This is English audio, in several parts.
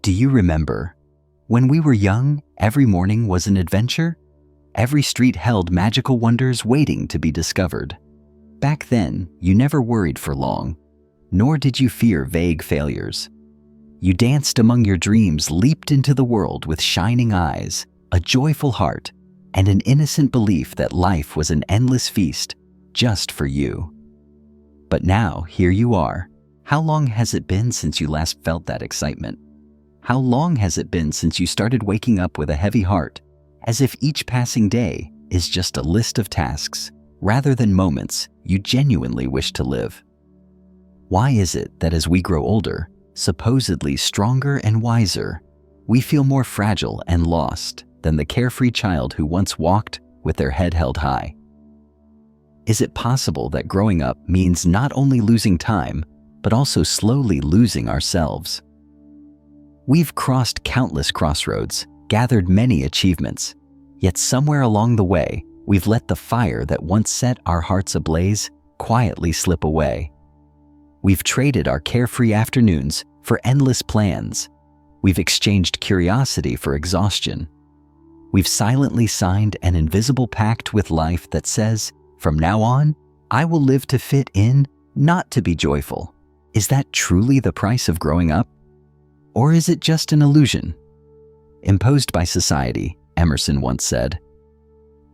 Do you remember? When we were young, every morning was an adventure. Every street held magical wonders waiting to be discovered. Back then, you never worried for long, nor did you fear vague failures. You danced among your dreams, leaped into the world with shining eyes, a joyful heart, and an innocent belief that life was an endless feast just for you. But now, here you are. How long has it been since you last felt that excitement? How long has it been since you started waking up with a heavy heart, as if each passing day is just a list of tasks, rather than moments you genuinely wish to live? Why is it that as we grow older, supposedly stronger and wiser, we feel more fragile and lost than the carefree child who once walked with their head held high? Is it possible that growing up means not only losing time, but also slowly losing ourselves? We've crossed countless crossroads, gathered many achievements, yet somewhere along the way, we've let the fire that once set our hearts ablaze quietly slip away. We've traded our carefree afternoons for endless plans. We've exchanged curiosity for exhaustion. We've silently signed an invisible pact with life that says, from now on, I will live to fit in, not to be joyful. Is that truly the price of growing up? Or is it just an illusion imposed by society? Emerson once said.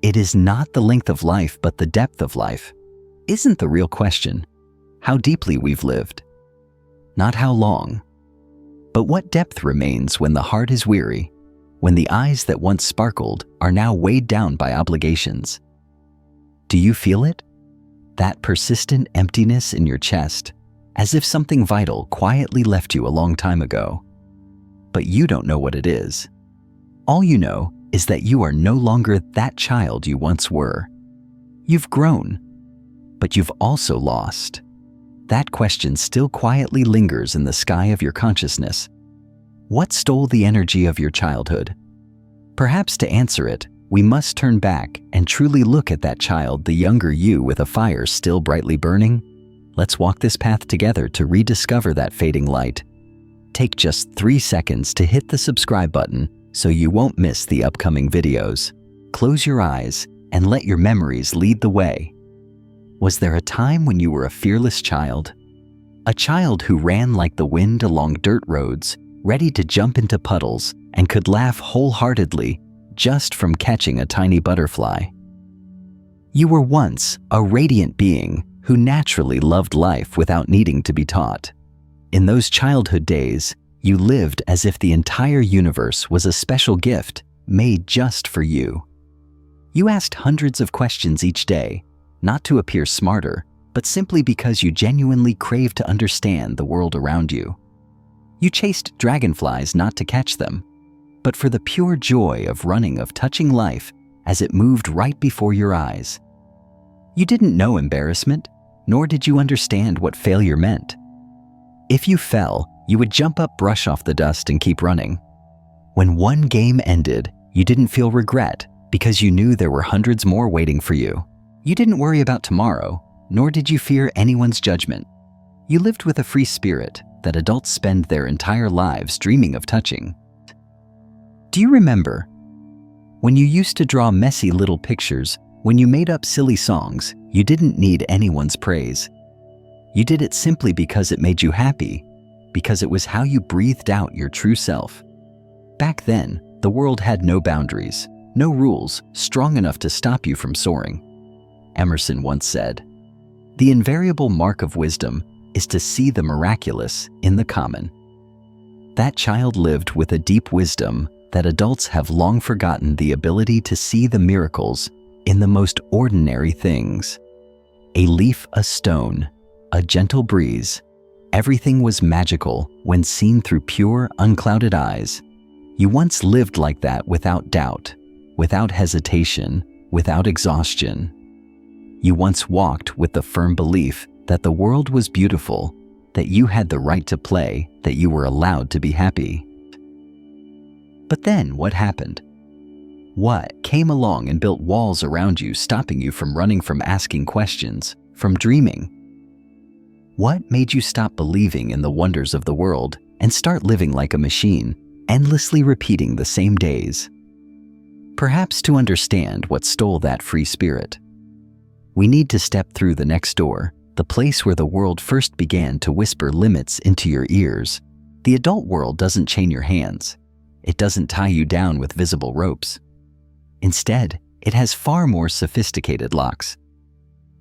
It is not the length of life, but the depth of life. Isn't the real question how deeply we've lived? Not how long, but what depth remains when the heart is weary, when the eyes that once sparkled are now weighed down by obligations. Do you feel it? That persistent emptiness in your chest, as if something vital quietly left you a long time ago. But you don't know what it is. All you know is that you are no longer that child you once were. You've grown, but you've also lost. That question still quietly lingers in the sky of your consciousness. What stole the energy of your childhood? Perhaps to answer it, we must turn back and truly look at that child, the younger you with a fire still brightly burning. Let's walk this path together to rediscover that fading light. Take just 3 seconds to hit the subscribe button so you won't miss the upcoming videos. Close your eyes and let your memories lead the way. Was there a time when you were a fearless child? A child who ran like the wind along dirt roads, ready to jump into puddles and could laugh wholeheartedly just from catching a tiny butterfly. You were once a radiant being who naturally loved life without needing to be taught. In those childhood days, you lived as if the entire universe was a special gift made just for you. You asked hundreds of questions each day, not to appear smarter, but simply because you genuinely craved to understand the world around you. You chased dragonflies not to catch them, but for the pure joy of running, of touching life as it moved right before your eyes. You didn't know embarrassment, nor did you understand what failure meant. If you fell, you would jump up, brush off the dust, and keep running. When one game ended, you didn't feel regret because you knew there were hundreds more waiting for you. You didn't worry about tomorrow, nor did you fear anyone's judgment. You lived with a free spirit that adults spend their entire lives dreaming of touching. Do you remember when you used to draw messy little pictures, when you made up silly songs? You didn't need anyone's praise. You did it simply because it made you happy, because it was how you breathed out your true self. Back then, the world had no boundaries, no rules strong enough to stop you from soaring. Emerson once said, "The invariable mark of wisdom is to see the miraculous in the common." That child lived with a deep wisdom that adults have long forgotten, the ability to see the miracles in the most ordinary things. A leaf, a stone, a gentle breeze. Everything was magical when seen through pure, unclouded eyes. You once lived like that without doubt, without hesitation, without exhaustion. You once walked with the firm belief that the world was beautiful, that you had the right to play, that you were allowed to be happy. But then what happened? What came along and built walls around you, stopping you from running, from asking questions, from dreaming? What made you stop believing in the wonders of the world and start living like a machine, endlessly repeating the same days. Perhaps to understand what stole that free spirit, we need to step through the next door, the place where the world first began to whisper limits into your ears. The adult world doesn't chain your hands. It doesn't tie you down with visible ropes. Instead, it has far more sophisticated locks.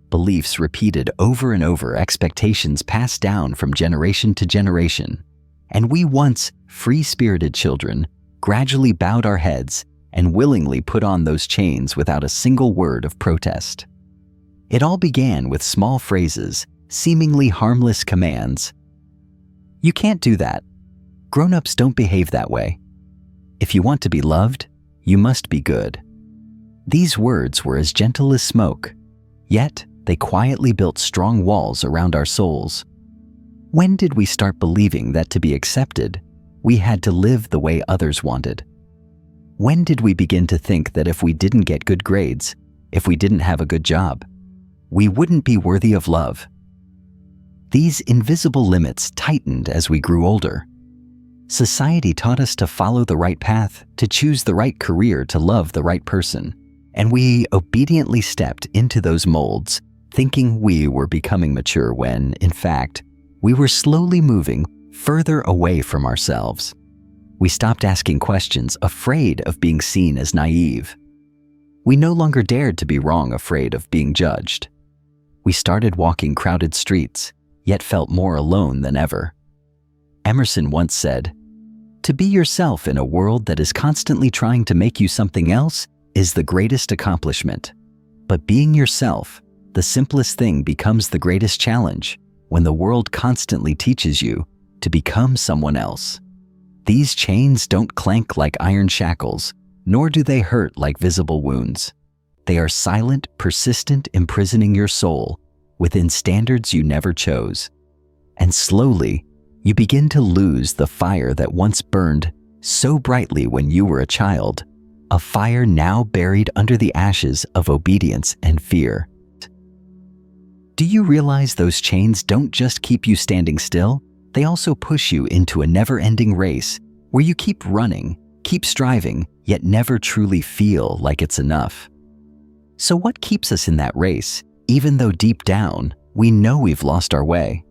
Beliefs repeated over and over, expectations passed down from generation to generation. And we once free-spirited children gradually bowed our heads and willingly put on those chains without a single word of protest. It all began with small phrases, seemingly harmless commands. "You can't do that. Grown-ups don't behave that way. If you want to be loved, you must be good." These words were as gentle as smoke, yet they quietly built strong walls around our souls. When did we start believing that to be accepted, we had to live the way others wanted? When did we begin to think that if we didn't get good grades, if we didn't have a good job, we wouldn't be worthy of love? These invisible limits tightened as we grew older. Society taught us to follow the right path, to choose the right career, to love the right person. And we obediently stepped into those molds, thinking we were becoming mature when, in fact, we were slowly moving further away from ourselves. We stopped asking questions, afraid of being seen as naive. We no longer dared to be wrong, afraid of being judged. We started walking crowded streets, yet felt more alone than ever. Emerson once said, "To be yourself in a world that is constantly trying to make you something else is the greatest accomplishment. But being yourself, the simplest thing, becomes the greatest challenge when the world constantly teaches you to become someone else." These chains don't clank like iron shackles, nor do they hurt like visible wounds. They are silent, persistent, imprisoning your soul within standards you never chose. And slowly, you begin to lose the fire that once burned so brightly when you were a child, a fire now buried under the ashes of obedience and fear. Do you realize those chains don't just keep you standing still? They also push you into a never-ending race where you keep running, keep striving, yet never truly feel like it's enough. So what keeps us in that race, even though deep down we know we've lost our way?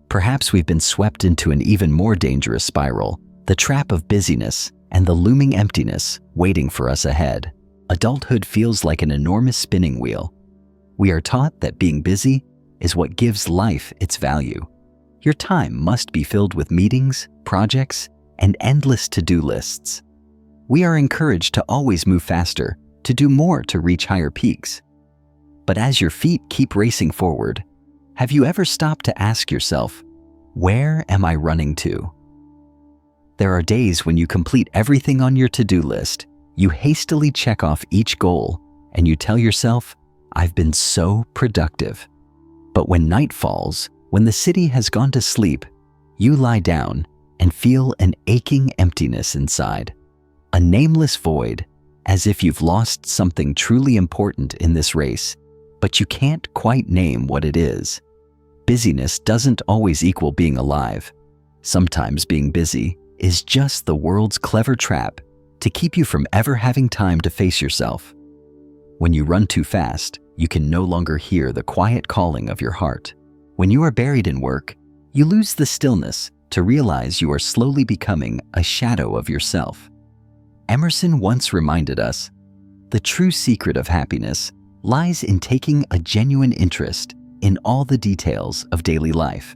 Perhaps we've been swept into an even more dangerous spiral, the trap of busyness and the looming emptiness waiting for us ahead. Adulthood feels like an enormous spinning wheel. We are taught that being busy is what gives life its value. Your time must be filled with meetings, projects, and endless to-do lists. We are encouraged to always move faster, to do more to reach higher peaks. But as your feet keep racing forward, have you ever stopped to ask yourself, where am I running to? There are days when you complete everything on your to-do list, you hastily check off each goal, and you tell yourself, I've been so productive. But when night falls, when the city has gone to sleep, you lie down and feel an aching emptiness inside, a nameless void, as if you've lost something truly important in this race, but you can't quite name what it is. Busyness doesn't always equal being alive. Sometimes being busy is just the world's clever trap to keep you from ever having time to face yourself. When you run too fast, you can no longer hear the quiet calling of your heart. When you are buried in work, you lose the stillness to realize you are slowly becoming a shadow of yourself. Emerson once reminded us, the true secret of happiness lies in taking a genuine interest in all the details of daily life.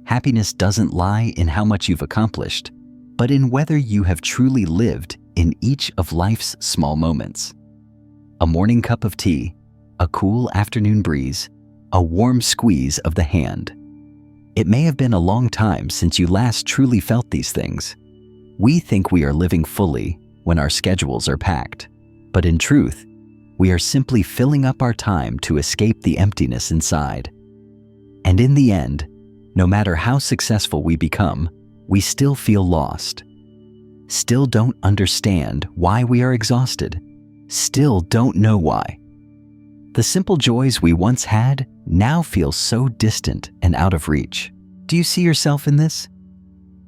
Happiness doesn't lie in how much you've accomplished, but in whether you have truly lived in each of life's small moments. A morning cup of tea, a cool afternoon breeze, a warm squeeze of the hand. It may have been a long time since you last truly felt these things. We think we are living fully when our schedules are packed, but in truth, we are simply filling up our time to escape the emptiness inside. And in the end, no matter how successful we become, we still feel lost. Still don't understand why we are exhausted. Still don't know why. The simple joys we once had now feel so distant and out of reach. Do you see yourself in this?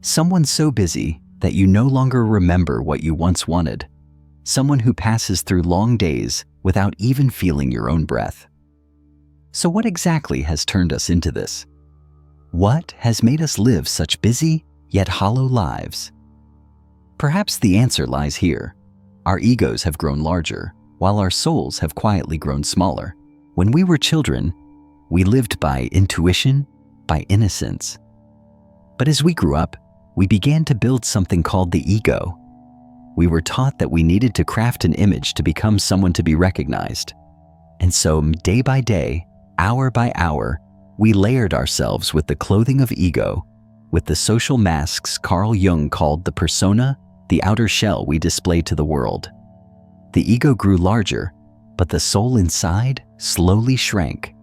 Someone so busy that you no longer remember what you once wanted. Someone who passes through long days without even feeling your own breath. So what exactly has turned us into this? What has made us live such busy yet hollow lives? Perhaps the answer lies here. Our egos have grown larger, while our souls have quietly grown smaller. When we were children, we lived by intuition, by innocence. But as we grew up, we began to build something called the ego. We were taught that we needed to craft an image to become someone to be recognized. And so, day by day, hour by hour, we layered ourselves with the clothing of ego, with the social masks Carl Jung called the persona, the outer shell we display to the world. The ego grew larger, but the soul inside slowly shrank.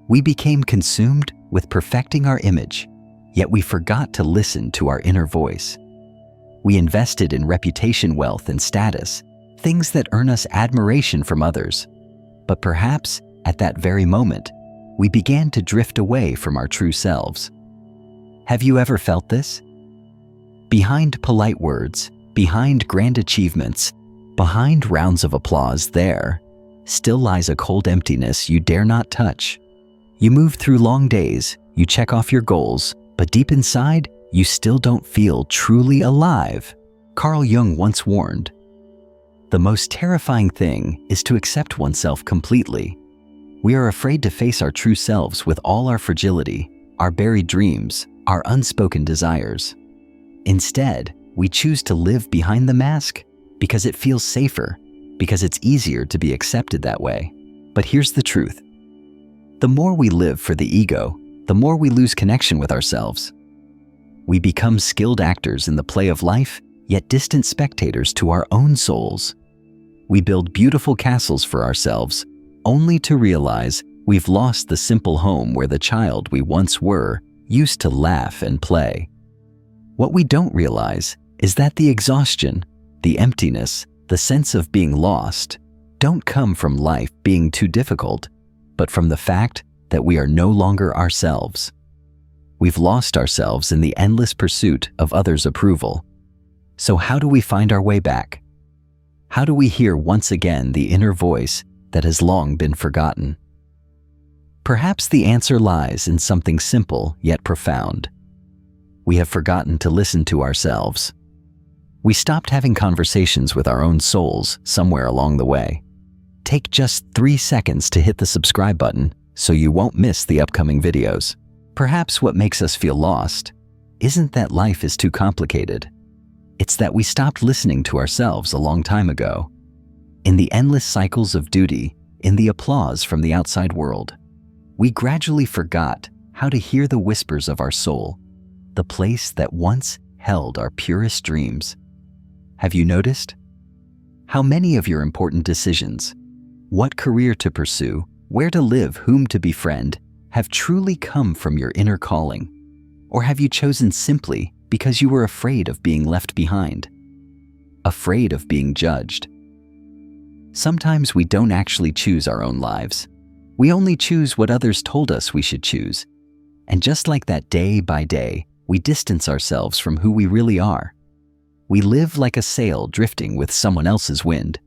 We became consumed with perfecting our image, yet we forgot to listen to our inner voice. We invested in reputation, wealth, and status, things that earn us admiration from others. But perhaps, at that very moment, we began to drift away from our true selves. Have you ever felt this? Behind polite words, behind grand achievements, behind rounds of applause, there still lies a cold emptiness you dare not touch. You move through long days, you check off your goals, but deep inside, you still don't feel truly alive. Carl Jung once warned, "The most terrifying thing is to accept oneself completely." We are afraid to face our true selves with all our fragility, our buried dreams, our unspoken desires. Instead, we choose to live behind the mask because it feels safer, because it's easier to be accepted that way. But here's the truth. The more we live for the ego, the more we lose connection with ourselves. We become skilled actors in the play of life, yet distant spectators to our own souls. We build beautiful castles for ourselves, only to realize we've lost the simple home where the child we once were used to laugh and play. What we don't realize is that the exhaustion, the emptiness, the sense of being lost don't come from life being too difficult, but from the fact that we are no longer ourselves. We've lost ourselves in the endless pursuit of others' approval. So how do we find our way back? How do we hear once again the inner voice that has long been forgotten? Perhaps the answer lies in something simple yet profound. We have forgotten to listen to ourselves. We stopped having conversations with our own souls somewhere along the way. Take just 3 seconds to hit the subscribe button so you won't miss the upcoming videos. Perhaps what makes us feel lost isn't that life is too complicated. It's that we stopped listening to ourselves a long time ago. In the endless cycles of duty, in the applause from the outside world, we gradually forgot how to hear the whispers of our soul, the place that once held our purest dreams. Have you noticed? How many of your important decisions, what career to pursue, where to live, whom to befriend, have truly come from your inner calling? Or have you chosen simply because you were afraid of being left behind? Afraid of being judged? Sometimes we don't actually choose our own lives. We only choose what others told us we should choose. And just like that, day by day, we distance ourselves from who we really are. We live like a sail drifting with someone else's wind.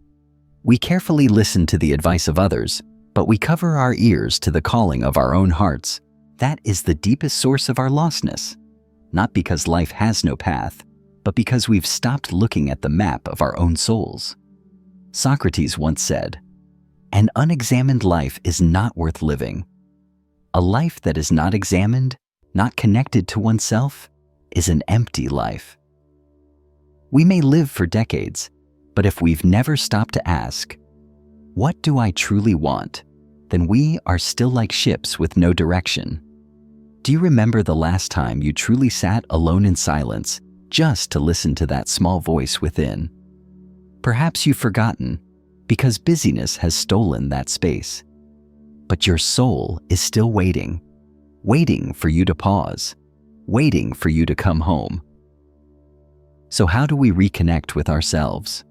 We carefully listen to the advice of others, but we cover our ears to the calling of our own hearts. That is the deepest source of our lostness. Not because life has no path, but because we've stopped looking at the map of our own souls. Socrates once said, "An unexamined life is not worth living. A life that is not examined, not connected to oneself, is an empty life." We may live for decades, but if we've never stopped to ask, "What do I truly want?" then we are still like ships with no direction. Do you remember the last time you truly sat alone in silence just to listen to that small voice within? Perhaps you've forgotten because busyness has stolen that space. But your soul is still waiting, waiting for you to pause, waiting for you to come home. So how do we reconnect with ourselves?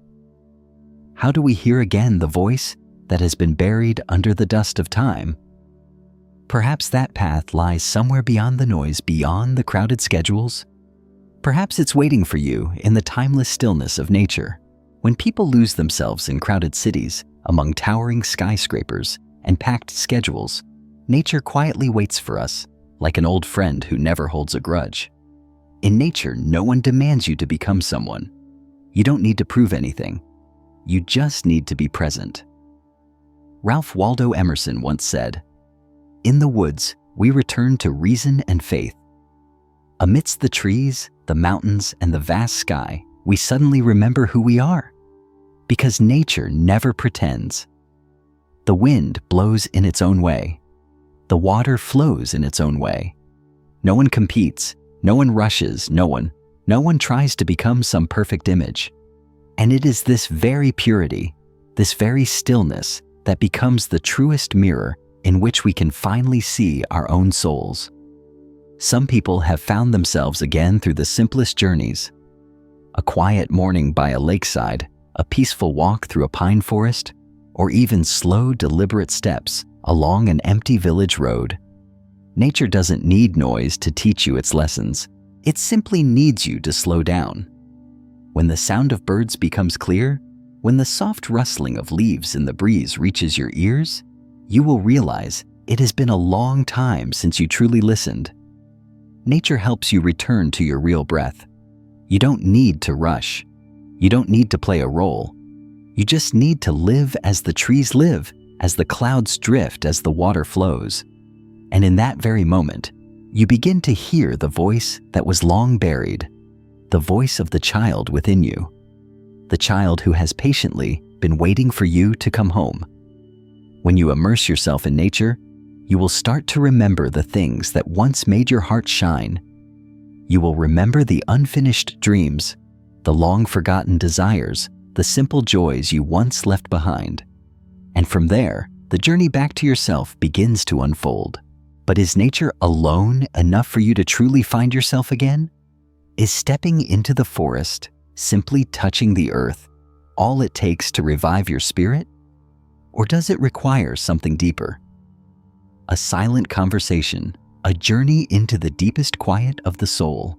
How do we hear again the voice that has been buried under the dust of time? Perhaps that path lies somewhere beyond the noise, beyond the crowded schedules, Perhaps it's waiting for you in the timeless stillness of nature. When people lose themselves in crowded cities, among towering skyscrapers and packed schedules, nature quietly waits for us, like an old friend who never holds a grudge. In nature, no one demands you to become someone. You don't need to prove anything. You just need to be present. Ralph Waldo Emerson once said, "In the woods, we return to reason and faith. Amidst the trees, the mountains, and the vast sky, we suddenly remember who we are. Because nature never pretends. The wind blows in its own way. The water flows in its own way. No one competes, no one rushes, no one tries to become some perfect image. And it is this very purity, this very stillness, that becomes the truest mirror in which we can finally see our own souls." Some people have found themselves again through the simplest journeys. A quiet morning by a lakeside, a peaceful walk through a pine forest, or even slow, deliberate steps along an empty village road. Nature doesn't need noise to teach you its lessons. It simply needs you to slow down. When the sound of birds becomes clear, when the soft rustling of leaves in the breeze reaches your ears, you will realize it has been a long time since you truly listened. Nature helps you return to your real breath. You don't need to rush. You don't need to play a role. You just need to live as the trees live, as the clouds drift, as the water flows. And in that very moment, you begin to hear the voice that was long buried, the voice of the child within you, the child who has patiently been waiting for you to come home. When you immerse yourself in nature, you will start to remember the things that once made your heart shine. You will remember the unfinished dreams, the long-forgotten desires, the simple joys you once left behind. And from there, the journey back to yourself begins to unfold. But is nature alone enough for you to truly find yourself again? Is stepping into the forest, simply touching the earth, all it takes to revive your spirit? Or does it require something deeper? A silent conversation, a journey into the deepest quiet of the soul.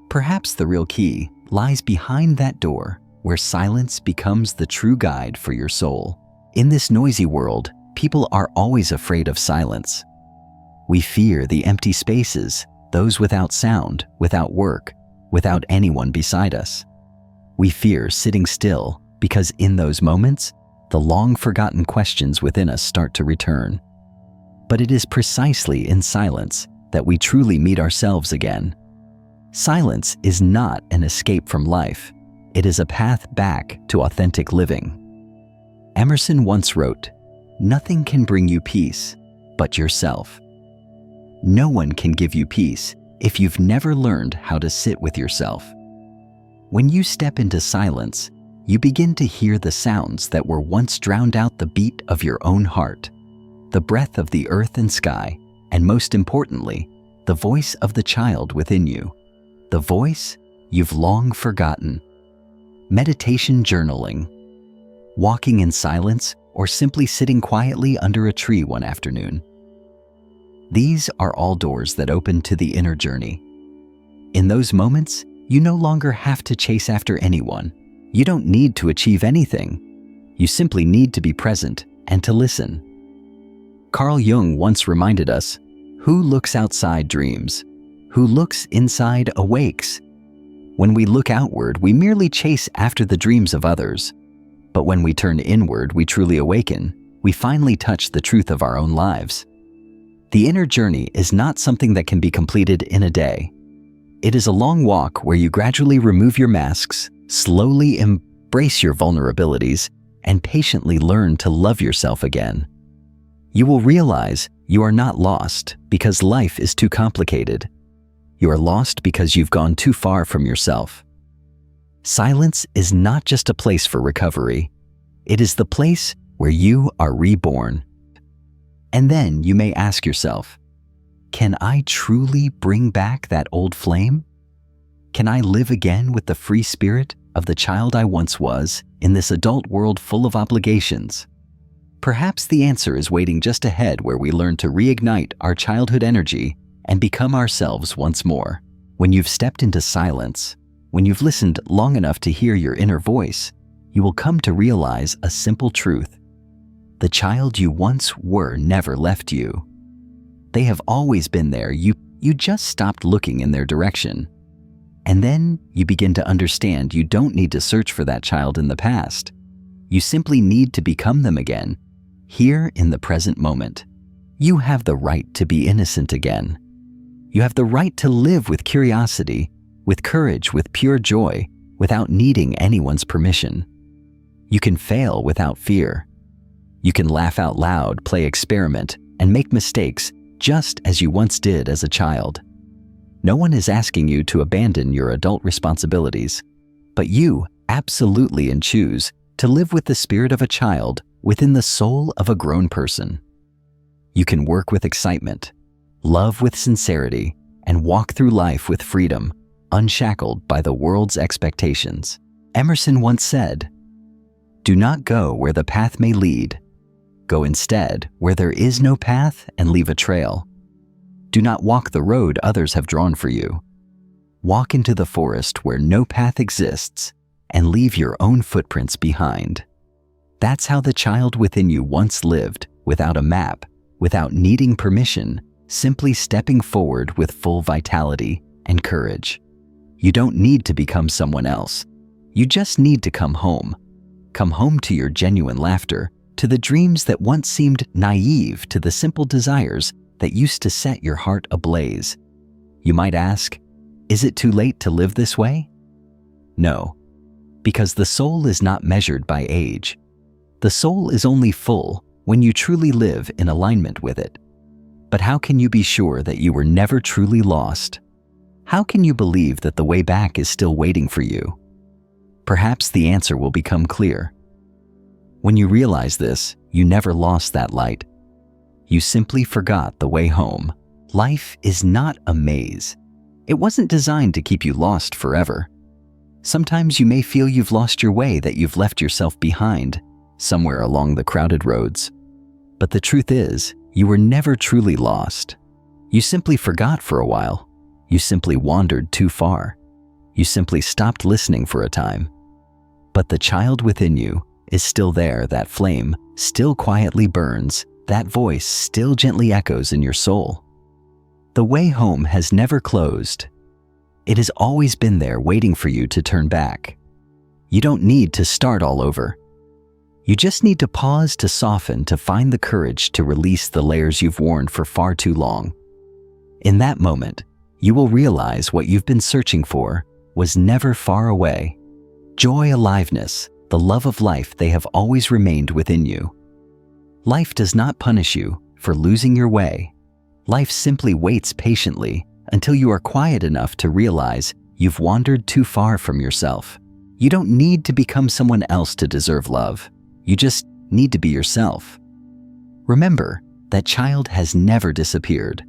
Perhaps the real key lies behind that door, where silence becomes the true guide for your soul. In this noisy world, people are always afraid of silence. We fear the empty spaces, those without sound, without work, without anyone beside us. We fear sitting still because in those moments, the long-forgotten questions within us start to return. But it is precisely in silence that we truly meet ourselves again. Silence is not an escape from life. It is a path back to authentic living. Emerson once wrote, "Nothing can bring you peace but yourself." No one can give you peace if you've never learned how to sit with yourself. When you step into silence, you begin to hear the sounds that were once drowned out the beat of your own heart, the breath of the earth and sky, and most importantly, the voice of the child within you, the voice you've long forgotten. Meditation journaling, walking in silence, or simply sitting quietly under a tree one afternoon. These are all doors that open to the inner journey. In those moments, you no longer have to chase after anyone. You don't need to achieve anything. You simply need to be present and to listen. Carl Jung once reminded us, "Who looks outside dreams. Who looks inside awakes." When we look outward, we merely chase after the dreams of others. But when we turn inward, we truly awaken. We finally touch the truth of our own lives. The inner journey is not something that can be completed in a day. It is a long walk where you gradually remove your masks, slowly embrace your vulnerabilities, and patiently learn to love yourself again. You will realize you are not lost because life is too complicated. You are lost because you've gone too far from yourself. Silence is not just a place for recovery. It is the place where you are reborn. And then you may ask yourself, can I truly bring back that old flame? Can I live again with the free spirit of the child I once was in this adult world full of obligations? Perhaps the answer is waiting just ahead, where we learn to reignite our childhood energy and become ourselves once more. When you've stepped into silence, when you've listened long enough to hear your inner voice, you will come to realize a simple truth. The child you once were never left you. They have always been there. You just stopped looking in their direction. And then you begin to understand you don't need to search for that child in the past. You simply need to become them again, here in the present moment. You have the right to be innocent again. You have the right to live with curiosity, with courage, with pure joy, without needing anyone's permission. You can fail without fear. You can laugh out loud, play experiment, and make mistakes just as you once did as a child. No one is asking you to abandon your adult responsibilities, but you absolutely choose to live with the spirit of a child within the soul of a grown person. You can work with excitement, love with sincerity, and walk through life with freedom, unshackled by the world's expectations. Emerson once said, "Do not go where the path may lead. Go instead where there is no path and leave a trail. Do not walk the road others have drawn for you. Walk into the forest where no path exists and leave your own footprints behind." That's how the child within you once lived, without a map, without needing permission, simply stepping forward with full vitality and courage. You don't need to become someone else. You just need to come home. Come home to your genuine laughter, to the dreams that once seemed naive, to the simple desires that used to set your heart ablaze. You might ask, is it too late to live this way? No, because the soul is not measured by age. The soul is only full when you truly live in alignment with it. But how can you be sure that you were never truly lost? How can you believe that the way back is still waiting for you? Perhaps the answer will become clear. When you realize this, you never lost that light. You simply forgot the way home. Life is not a maze. It wasn't designed to keep you lost forever. Sometimes you may feel you've lost your way, that you've left yourself behind, somewhere along the crowded roads. But the truth is, you were never truly lost. You simply forgot for a while. You simply wandered too far. You simply stopped listening for a time. But the child within you is still there. That flame still quietly burns. That voice still gently echoes in your soul. The way home has never closed. It has always been there, waiting for you to turn back. You don't need to start all over. You just need to pause, to soften, to find the courage to release the layers you've worn for far too long. In that moment, you will realize what you've been searching for was never far away. Joy, aliveness, the love of life, they have always remained within you. Life does not punish you for losing your way. Life simply waits patiently until you are quiet enough to realize you've wandered too far from yourself. You don't need to become someone else to deserve love. You just need to be yourself. Remember, that child has never disappeared.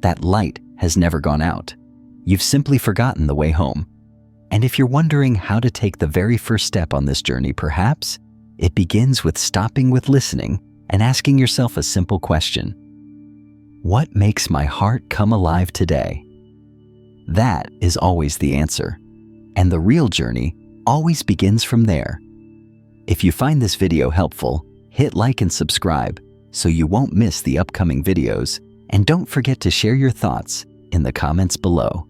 That light has never gone out. You've simply forgotten the way home. And if you're wondering how to take the very first step on this journey, perhaps it begins with stopping, with listening, and asking yourself a simple question. What makes my heart come alive today? That is always the answer. And the real journey always begins from there. If you find this video helpful, hit like and subscribe so you won't miss the upcoming videos, and don't forget to share your thoughts in the comments below.